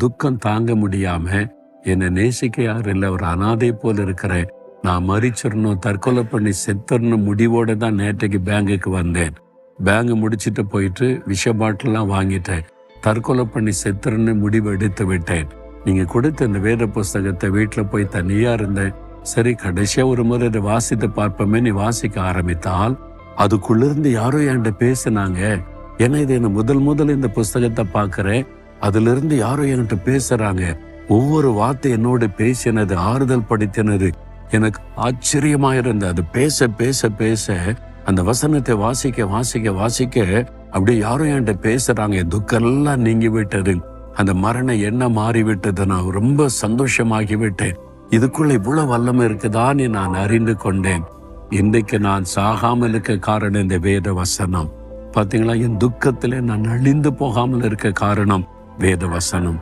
துக்கம் தாங்க முடியாம என்னை நேசிக்க யாரும் இல்லை, ஒரு அனாதை போல இருக்கிறேன், நான் மறிச்சிடணும், தற்கொலை பண்ணி செத்துறணும் முடிவோட தான் நேற்றைக்கு பேங்குக்கு வந்தேன். பேங்கு முடிச்சுட்டு போயிட்டு விஷ பாட்டிலாம் வாங்கிட்டேன். தற்கொலை பண்ணி செத்துறன்னு முடிவு எடுத்து விட்டேன். நீங்க கொடுத்த இந்த வேத புஸ்தகத்தை வீட்டில் போய் தனியா இருந்தேன். சரி, கடைசியா ஒரு முறை இதை வாசித்து பார்ப்போமே, நீ வாசிக்க ஆரம்பித்தால் அதுக்குள்ளிருந்து யாரோ என்கிட்ட பேசினாங்க. ஏன்னா இது என்ன முதல் இந்த புஸ்தகத்தை பார்க்கிறேன். அதுல இருந்து யாரோ என்கிட்ட பேசுறாங்க. ஒவ்வொரு வார்த்தை என்னோட பேசினது, ஆறுதல் படுத்தினது. எனக்கு ஆச்சரியமா இருந்தது. அது பேச பேச பேச அந்த வசனத்தை வாசிக்க அப்படியே யாரும் என்கிட்ட பேசுறாங்க. என் துக்கம் எல்லாம் நீங்கி விட்டது, அந்த மரண எண்ணம் மாறிவிட்டது, நான் ரொம்ப சந்தோஷமாகி விட்டேன். இதுக்குள்ள இவ்வளவு வல்லமை இருக்குதான்னு நான் அறிந்து கொண்டேன். இன்றைக்கு நான் சாகாமல் இருக்க காரணம் இந்த வேத வசனம். பாத்தீங்களா, என் துக்கத்திலே நான் அழிந்து போகாமல் இருக்க காரணம் வேத வசனம்.